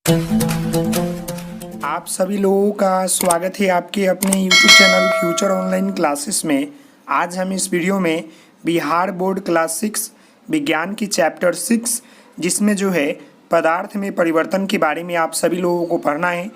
आप सभी लोगों का स्वागत है आपके अपने YouTube channel future online classes में। आज हम इस वीडियो में बिहार बोर्ड क्लास 6 विज्ञान की चैप्टर 6 जिसमें जो है पदार्थ में परिवर्तन के बारे में आप सभी लोगों को पढ़ना है।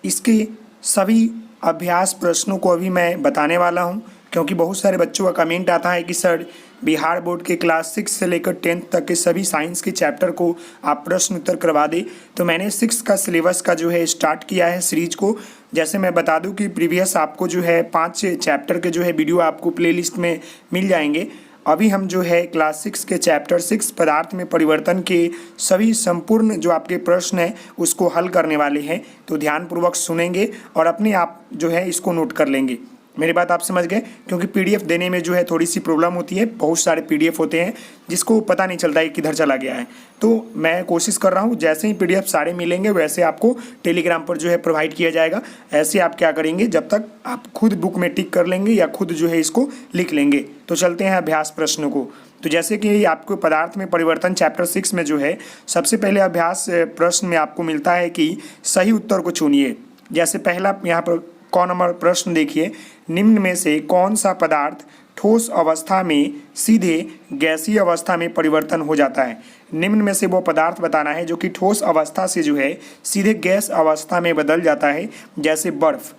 इसके सभी अभ्यास प्रश्नों को अभी मैं बताने वाला हूं, क्योंकि बहुत सारे बच्चों का कमेंट आता है कि सर बिहार बोर्ड के क्लास 6 से लेकर 10th तक के सभी साइंस के चैप्टर को आप प्रश्न उत्तर करवा दें। तो मैंने 6 का सिलेबस का जो है स्टार्ट किया है सीरीज को। जैसे मैं बता दूं कि प्रीवियस आपको जो है 5 चैप्टर के जो है वीडियो आपको प्लेलिस्ट में मिल जाएंगे। अभी हम जो है क्लास 6 के चैप्टर 6 पदार्थ में परिवर्तन के सभी संपूर्ण जो आपके प्रश्न हैं उसको हल करने वाले हैं। तो ध्यानपूर्वक सुनेंगे और अपने आप जो है इसको नोट कर लेंगे। मेरी बात आप समझ गए, क्योंकि पीडीएफ देने में जो है थोड़ी सी प्रॉब्लम होती है। बहुत सारे पीडीएफ होते हैं जिसको पता नहीं चलता है किधर चला गया है। तो मैं कोशिश कर रहा हूँ जैसे ही पीडीएफ सारे मिलेंगे वैसे आपको टेलीग्राम पर जो है प्रोवाइड किया जाएगा। ऐसे आप क्या करेंगे, जब तक आप खुद बुक में टिक कर लेंगे या खुद जो है इसको लिख लेंगे। तो चलते हैं अभ्यास प्रश्नों को। तो जैसे कि आपको पदार्थ में परिवर्तन चैप्टर 6 में जो है सबसे पहले अभ्यास प्रश्न में आपको मिलता है कि सही उत्तर को चुनिए। जैसे पहला यहाँ पर कौन नंबर प्रश्न देखिए, निम्न में से कौन सा पदार्थ ठोस अवस्था में सीधे गैसीय अवस्था में परिवर्तन हो जाता है। निम्न में से वो पदार्थ बताना है जो कि ठोस अवस्था से जो है सीधे गैस अवस्था में बदल जाता है। जैसे बर्फ,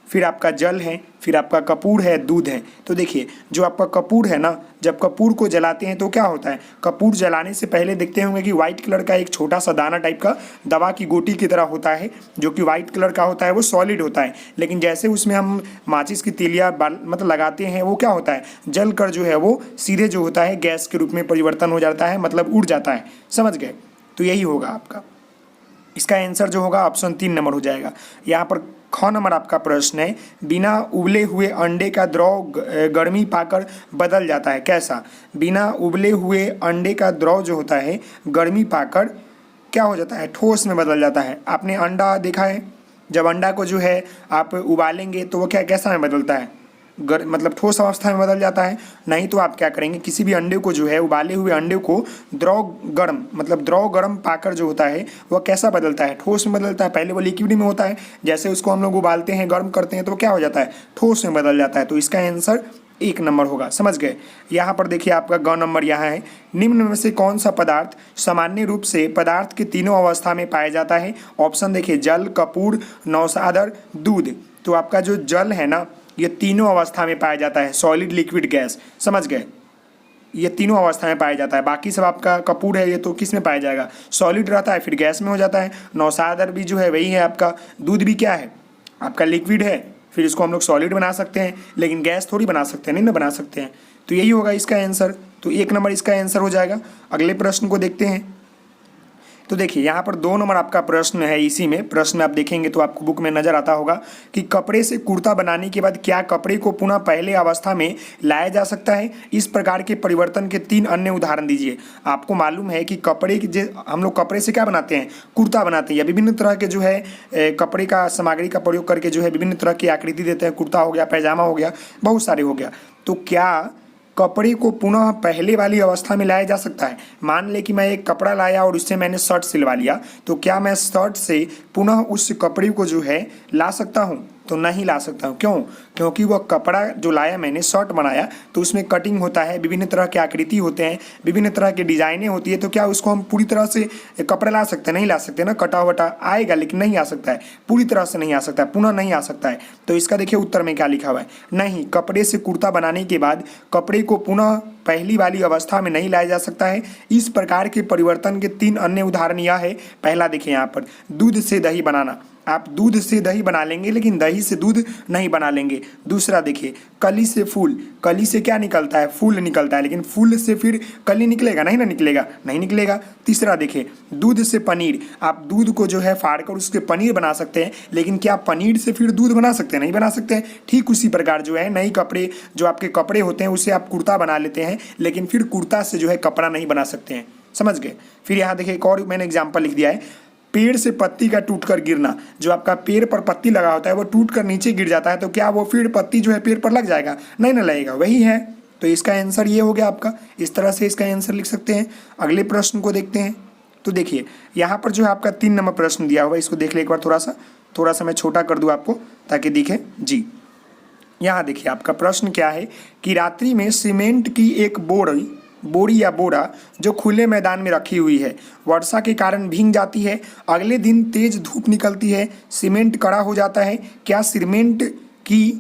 फिर आपका जल है, फिर आपका कपूर है, दूध है। तो देखिए जो आपका कपूर है ना, जब कपूर को जलाते हैं तो क्या होता है, कपूर जलाने से पहले देखते होंगे कि व्हाइट कलर का एक छोटा सा दाना टाइप का दवा की गोटी की तरह होता है, जो कि व्हाइट कलर का होता है, वो सॉलिड होता है। लेकिन जैसे उसमें हम माचिस की तीलियाँ मतलब लगाते हैं, वो क्या होता है, जल कर जो है वो सीधे जो होता है गैस के रूप में परिवर्तन हो जाता है, मतलब उड़ जाता है। समझ गए? तो यही होगा आपका। इसका आंसर जो होगा ऑप्शन 3 नंबर हो जाएगा। यहाँ पर ख नंबर आपका प्रश्न है, बिना उबले हुए अंडे का द्रव गर्मी पाकर बदल जाता है। कैसा? बिना उबले हुए अंडे का द्रव जो होता है गर्मी पाकर क्या हो जाता है, ठोस में बदल जाता है। आपने अंडा देखा है, जब अंडा को जो है आप उबालेंगे तो वो क्या कैसा में बदलता है, मतलब ठोस अवस्था में बदल जाता है। नहीं तो आप क्या करेंगे, किसी भी अंडे को जो है उबाले हुए अंडे को द्रव गर्म पाकर जो होता है वह कैसा बदलता है, ठोस में बदलता है। पहले वो लिक्विड में होता है, जैसे उसको हम लोग उबालते हैं, गर्म करते हैं तो क्या हो जाता है, ठोस में बदल जाता है। तो इसका आंसर 1 नंबर होगा। समझ गए? यहाँ पर देखिए आपका ग नंबर यहाँ है, निम्न में से कौन सा पदार्थ सामान्य रूप से पदार्थ के तीनों अवस्था में पाया जाता है। ऑप्शन देखिए, जल, कपूर, नौसादर, दूध। तो आपका जो जल है ना, ये तीनों अवस्था में पाया जाता है, सॉलिड, लिक्विड, गैस। समझ गए? ये तीनों अवस्था में पाया जाता है। बाकी सब आपका कपूर है, ये तो किस में पाया जाएगा, सॉलिड रहता है, फिर गैस में हो जाता है। नौसादर भी जो है वही है आपका। दूध भी क्या है आपका, लिक्विड है, फिर इसको हम लोग सॉलिड बना सकते हैं, लेकिन गैस थोड़ी बना सकते हैं, नहीं ना बना सकते हैं। तो यही होगा इसका आंसर। तो 1 नंबर इसका आंसर हो जाएगा। अगले प्रश्न को देखते हैं। तो देखिए यहाँ पर 2 नंबर आपका प्रश्न है। इसी में प्रश्न आप देखेंगे तो आपको बुक में नजर आता होगा कि कपड़े से कुर्ता बनाने के बाद क्या कपड़े को पुनः पहले अवस्था में लाया जा सकता है। इस प्रकार के परिवर्तन के 3 अन्य उदाहरण दीजिए। आपको मालूम है कि कपड़े के हम लोग कपड़े से क्या बनाते हैं, कुर्ता बनाते हैं, या विभिन्न तरह के जो है कपड़े का सामग्री का प्रयोग करके जो है विभिन्न तरह की आकृति देते हैं। कुर्ता हो गया, पैजामा हो गया, बहुत सारे हो गया। तो क्या कपड़े को पुनः पहले वाली अवस्था में लाया जा सकता है। मान ले कि मैं एक कपड़ा लाया और उससे मैंने शर्ट सिलवा लिया, तो क्या मैं शर्ट से पुनः उस कपड़े को जो है ला सकता हूँ? तो नहीं ला सकता हूँ। क्यों? क्योंकि वह कपड़ा जो लाया मैंने, शर्ट बनाया, तो उसमें कटिंग होता है, विभिन्न तरह के आकृति होते हैं, विभिन्न तरह की डिजाइनें होती है। तो क्या उसको हम पूरी तरह से कपड़ा ला सकते हैं? नहीं ला सकते ना। कटा वटा आएगा लेकिन नहीं आ सकता है, पूरी तरह से नहीं आ सकता है, पुनः नहीं आ सकता है। तो इसका देखिए उत्तर में क्या लिखा हुआ है, नहीं, कपड़े से कुर्ता बनाने के बाद कपड़े को पुनः पहली वाली अवस्था में नहीं लाया जा सकता है। इस प्रकार के परिवर्तन के 3 अन्य उदाहरण यह है। पहला देखिए यहाँ पर, दूध से दही बनाना। आप दूध से दही बना लेंगे लेकिन दही से दूध नहीं बना लेंगे। दूसरा देखिए, कली से फूल। कली से क्या निकलता है, फूल निकलता है, लेकिन फूल से फिर कली निकलेगा? नहीं ना निकलेगा, नहीं निकलेगा। तीसरा देखिए, दूध से पनीर। आप दूध को जो है फाड़कर उसके पनीर बना सकते हैं, लेकिन क्या पनीर से फिर दूध बना सकते हैं? नहीं बना सकते हैं। ठीक उसी प्रकार जो है नई कपड़े, जो आपके कपड़े होते हैं उससे आप कुर्ता बना लेते हैं, लेकिन फिर कुर्ता से जो है कपड़ा नहीं बना सकते हैं। समझ गए? फिर यहाँ देखिए एक और मैंने एग्जाम्पल लिख दिया है, पेड़ से पत्ती का टूटकर गिरना। जो आपका पेड़ पर पत्ती लगा होता है वो टूट कर नीचे गिर जाता है, तो क्या वो फिर पत्ती जो है पेड़ पर लग जाएगा? नहीं ना लगेगा, वही है। तो इसका आंसर ये हो गया आपका। इस तरह से इसका आंसर लिख सकते हैं। अगले प्रश्न को देखते हैं। तो देखिए यहाँ पर जो है आपका 3 नंबर प्रश्न दिया हुआ है, इसको देख ले एक बार थोड़ा सा मैं छोटा कर दूँ आपको ताकि दिखे जी। यहाँ देखिए आपका प्रश्न क्या है कि रात्रि में सीमेंट की एक बोरी या बोरा जो खुले मैदान में रखी हुई है वर्षा के कारण भीग जाती है। अगले दिन तेज धूप निकलती है, सीमेंट कड़ा हो जाता है। क्या सीमेंट की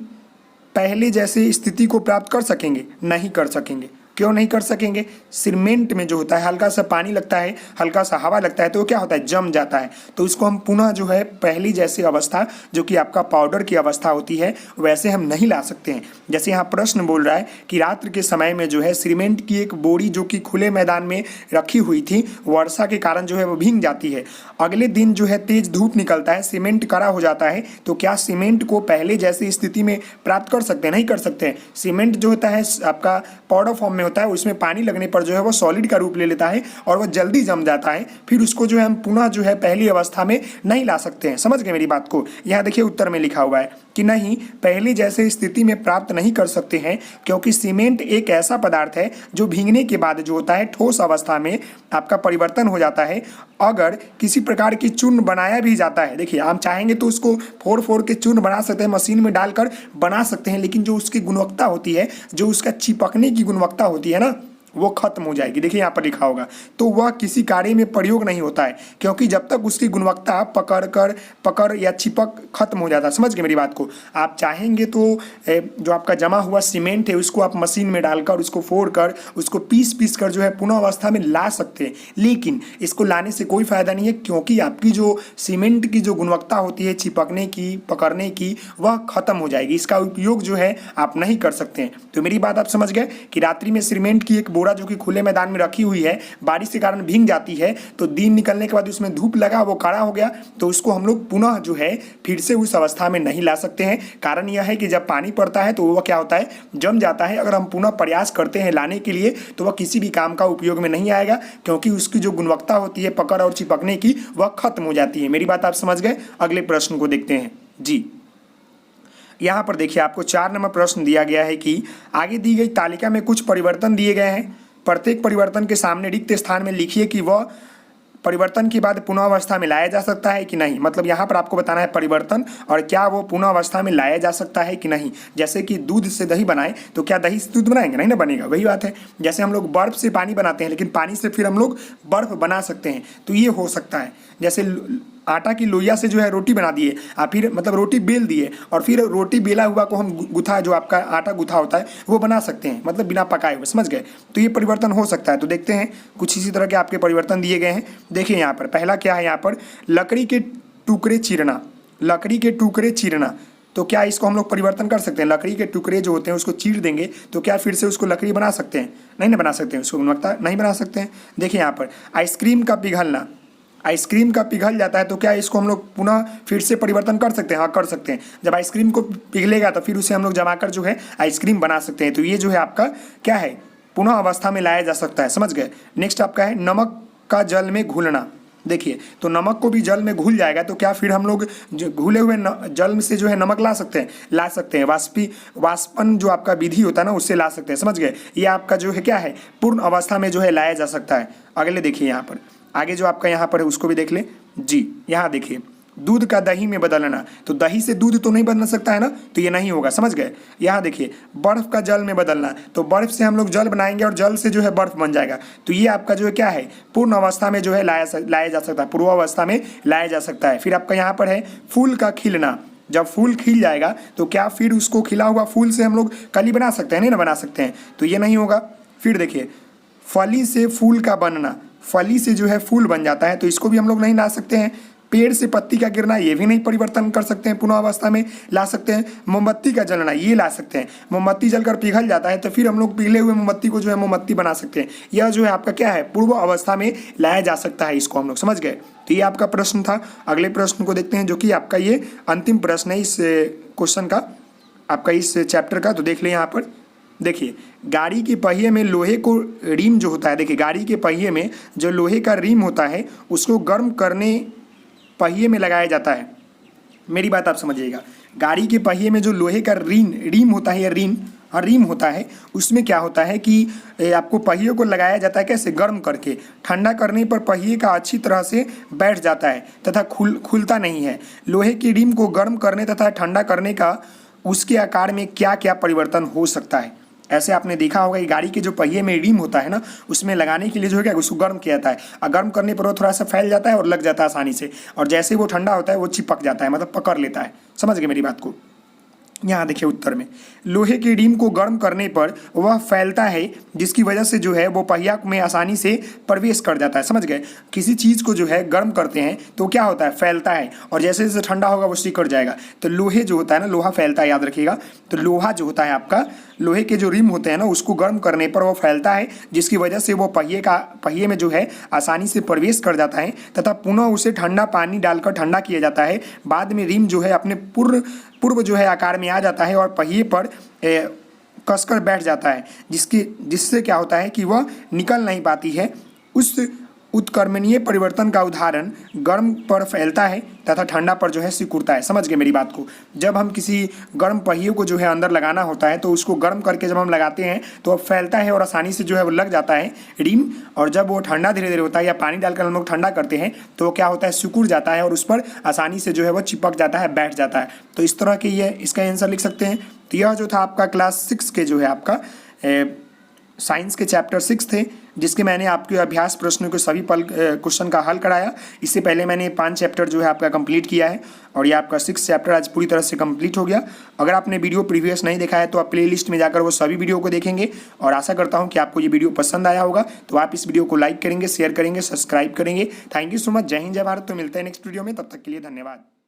पहले जैसे स्थिति को प्राप्त कर सकेंगे? नहीं कर सकेंगे। क्यों नहीं कर सकेंगे? सीमेंट में जो होता है हल्का सा पानी लगता है, हल्का सा हवा लगता है तो क्या होता है? जम जाता है। तो उसको हम पुनः जो है पहली जैसी अवस्था जो कि आपका पाउडर की अवस्था होती है वैसे हम नहीं ला सकते हैं। जैसे यहाँ प्रश्न बोल रहा है कि रात्रि के समय में जो है सीमेंट की एक बोरी जो कि खुले मैदान में रखी हुई थी वर्षा के कारण जो है वो भीग जाती है। अगले दिन जो है तेज धूप निकलता है, सीमेंट कड़ा हो जाता है। तो क्या सीमेंट को पहले जैसी स्थिति में प्राप्त कर सकते हैं? नहीं कर सकते हैं। सीमेंट जो होता है आपका पाउडर फॉर्म होता है, उसमें पानी लगने पर जो है वो सॉलिड का रूप ले लेता है और वो जल्दी जम जाता है। फिर उसको जो है हम पुनः जो है पहली अवस्था में नहीं ला सकते हैं। समझ गए मेरी बात को? यहाँ देखिए उत्तर में लिखा हुआ है कि नहीं, पहली जैसे स्थिति में प्राप्त नहीं कर सकते हैं क्योंकि सीमेंट एक ऐसा पदार्थ है जो भीगने के बाद जो होता है ठोस अवस्था में आपका परिवर्तन हो जाता है। अगर किसी प्रकार की चूर्ण बनाया भी जाता है, देखिए हम चाहेंगे तो उसको फोड़ के चूर्ण बना सकते हैं, मशीन में डालकर बना सकते हैं, लेकिन जो उसकी गुणवत्ता होती है, जो उसका चिपकने की गुणवत्ता होती है ना, वो खत्म हो जाएगी। देखिए यहाँ पर लिखा होगा तो वह किसी कार्य में प्रयोग नहीं होता है क्योंकि जब तक उसकी गुणवत्ता पकड़ या चिपक खत्म हो जाता है। समझ गए मेरी बात को? आप चाहेंगे तो जो आपका जमा हुआ सीमेंट है उसको आप मशीन में डालकर उसको फोड़कर उसको पीस कर जो है पुनः अवस्था में ला सकते हैं, लेकिन इसको लाने से कोई फायदा नहीं है क्योंकि आपकी जो सीमेंट की जो गुणवत्ता होती है चिपकने की, पकड़ने की, वह खत्म हो जाएगी। इसका उपयोग जो है आप नहीं कर सकते हैं। तो मेरी बात आप समझ गए कि रात्रि में सीमेंट की एक बोरा जो कि खुले मैदान में रखी हुई है बारिश के कारण भीग जाती है, तो दिन निकलने के बाद उसमें धूप लगा, वो काड़ा हो गया, तो उसको हम लोग पुनः जो है फिर से उस अवस्था में नहीं ला सकते हैं। कारण यह है कि जब पानी पड़ता है तो वह क्या होता है? जम जाता है। अगर हम पुनः प्रयास करते हैं लाने के लिए तो वह किसी भी काम का उपयोग में नहीं आएगा क्योंकि उसकी जो गुणवत्ता होती है पकड़ और चिपकने की वह खत्म हो जाती है। मेरी बात आप समझ गए? अगले प्रश्न को देखते हैं जी। यहाँ पर देखिए आपको 4 नंबर प्रश्न दिया गया है कि आगे दी गई तालिका में कुछ परिवर्तन दिए गए हैं। प्रत्येक परिवर्तन के सामने रिक्त स्थान में लिखिए कि वह परिवर्तन के बाद पुनः अवस्था में लाया जा सकता है कि नहीं। मतलब यहाँ पर आपको बताना है परिवर्तन और क्या वो पुनः अवस्था में लाया जा सकता है कि नहीं। जैसे कि दूध से दही बनाए तो क्या दही से दूध बनाएंगे? नहीं ना बनेगा। वही बात है जैसे हम लोग बर्फ से पानी बनाते हैं लेकिन पानी से फिर हम लोग बर्फ बना सकते हैं, तो ये हो सकता है। जैसे आटा की लोइया से जो है रोटी बना दिए, फिर मतलब रोटी बेल दिए और फिर रोटी बेला हुआ को हम गुथा, जो आपका आटा गुथा होता है वो बना सकते हैं, मतलब बिना पकाए हुए। समझ गए? तो ये परिवर्तन हो सकता है। तो देखते हैं कुछ इसी तरह के आपके परिवर्तन दिए गए हैं। देखिए यहाँ पर पहला क्या है, यहाँ पर लकड़ी के टुकड़े चीरना। लकड़ी के टुकड़े चीरना, तो क्या इसको हम लोग परिवर्तन कर सकते हैं? लकड़ी के टुकड़े जो होते हैं उसको चीर देंगे तो क्या फिर से उसको लकड़ी बना सकते हैं? नहीं ना बना सकते हैं, उसको गुणवत्ता नहीं बना सकते हैं। देखिए यहाँ पर आइसक्रीम का पिघलना, आइसक्रीम का पिघल जाता है तो क्या इसको हम लोग पुनः फिर से परिवर्तन कर सकते हैं? हाँ कर सकते हैं। जब आइसक्रीम को पिघलेगा तो फिर उसे हम लोग जमाकर जो है आइसक्रीम बना सकते हैं। तो ये जो है आपका क्या है? पुनः अवस्था में लाया जा सकता है। समझ गए? नेक्स्ट आपका है नमक का जल में घुलना। देखिए तो नमक को भी जल में घुल जाएगा तो क्या फिर हम लोग घुले हुए जल से जो है नमक ला सकते हैं? ला सकते हैं। वाष्पन जो आपका विधि होता है ना उससे ला सकते हैं। समझ गए? ये आपका जो है क्या है? पूर्ण अवस्था में जो है लाया जा सकता है। अगले देखिए यहाँ पर आगे जो आपका यहाँ पर है उसको भी देख ले जी। यहाँ देखिए दूध का दही में बदलना, तो दही से दूध तो नहीं बदल सकता है ना, तो ये नहीं होगा। समझ गए? यहाँ देखिए बर्फ का जल में बदलना, तो बर्फ से हम लोग जल बनाएंगे और जल से जो है बर्फ बन जाएगा। तो ये आपका जो है क्या है? पूर्ण अवस्था में जो है लाया जा सकता है, पूर्व अवस्था में लाया जा सकता है। फिर आपका यहाँ पर है फूल का खिलना। जब फूल खिल जाएगा तो क्या फिर उसको खिला हुआ फूल से हम लोग कली बना सकते हैं? नहीं ना बना सकते हैं, तो ये नहीं होगा। फिर देखिए फली से फूल का बनना, फली से जो है फूल बन जाता है तो इसको भी हम लोग नहीं ला सकते हैं। पेड़ से पत्ती का गिरना, ये भी नहीं परिवर्तन कर सकते हैं, पुनः अवस्था में ला सकते हैं। मोमबत्ती का जलना, ये ला सकते हैं। मोमबत्ती जलकर पिघल जाता है तो फिर हम लोग पिघले हुए मोमबत्ती को जो है मोमबत्ती बना सकते हैं। यह जो है आपका क्या है? पूर्व अवस्था में लाया जा सकता है, इसको हम लोग। समझ गए? तो ये आपका प्रश्न था। अगले प्रश्न को देखते हैं जो कि आपका ये अंतिम प्रश्न है इस क्वेश्चन का, आपका इस चैप्टर का। तो देख लें यहाँ पर देखिए गाड़ी के पहिए में लोहे को रिम जो होता है, देखिए गाड़ी के पहिए में जो लोहे का रिम होता है उसको गर्म करने पहिए में लगाया जाता है। मेरी बात आप समझिएगा, गाड़ी के पहिए में जो लोहे का रिम होता है या रिम, रिम होता है उसमें क्या होता है कि आपको पहिए को लगाया जाता है कैसे, गर्म करके। ठंडा करने पर पहिए का अच्छी तरह से बैठ जाता है तथा खुलता नहीं है। लोहे की रिम को गर्म करने तथा ठंडा करने का उसके आकार में क्या क्या परिवर्तन हो सकता है। ऐसे आपने देखा होगा कि गाड़ी के जो पहिए में रिम होता है ना, उसमें लगाने के लिए जो है क्या उसको गर्म किया जाता है, और गर्म करने पर वो थोड़ा सा फैल जाता है और लग जाता है आसानी से, और जैसे वो ठंडा होता है वो चिपक जाता है, मतलब पकड़ लेता है। समझ गए मेरी बात को। यहाँ देखिए उत्तर में, लोहे की रिम को गर्म करने पर वह फैलता है जिसकी वजह से जो है वो पहिया में आसानी से प्रवेश कर जाता है। समझ गए, किसी चीज़ को जो है गर्म करते हैं तो क्या होता है, फैलता है, और जैसे जैसे ठंडा होगा वो सिकुड़ जाएगा। तो लोहे जो होता है ना, लोहा फैलता है, याद रखिएगा। तो लोहा जो होता है आपका, लोहे के जो रिम होते हैं ना, उसको गर्म करने पर वो फैलता है जिसकी वजह से वो पहिए में जो है आसानी से प्रवेश कर जाता है तथा पुनः उसे ठंडा पानी डालकर ठंडा किया जाता है। बाद में रिम जो है अपने पूर्व जो है आकार में आ जाता है और पहिए पर कसकर बैठ जाता है, जिससे क्या होता है कि वह निकल नहीं पाती है। उस उत्क्रमणीय परिवर्तन का उदाहरण गर्म पर फैलता है तथा ठंडा पर जो है सिकुड़ता है। समझ गए मेरी बात को। जब हम किसी गर्म पहिए को जो है अंदर लगाना होता है तो उसको गर्म करके जब हम लगाते हैं तो वो फैलता है और आसानी से जो है वो लग जाता है रिम, और जब वो ठंडा धीरे धीरे होता है या पानी डालकर हम लोग ठंडा करते हैं तो वो क्या होता है, सिकुड़ जाता है और उस पर आसानी से जो है वो चिपक जाता है, बैठ जाता है। तो इस तरह के ये इसका आंसर लिख सकते हैं। तो यह जो था आपका क्लास 6 के जो है आपका साइंस के चैप्टर 6 थे, जिसके मैंने आपके अभ्यास प्रश्नों के सभी क्वेश्चन का हल कराया। इससे पहले मैंने 5 चैप्टर जो है आपका कंप्लीट किया है, और ये आपका 6 चैप्टर आज पूरी तरह से कंप्लीट हो गया। अगर आपने वीडियो प्रीवियस नहीं देखा है तो आप प्लेलिस्ट में जाकर वो सभी वीडियो को देखेंगे, और आशा करता हूँ कि आपको ये वीडियो पसंद आया होगा। तो आप इस वीडियो को लाइक करेंगे, शेयर करेंगे, सब्सक्राइब करेंगे। Thank you so much. जय हिंद, जय भारत। तो मिलते हैं नेक्स्ट वीडियो में, तब तक के लिए धन्यवाद।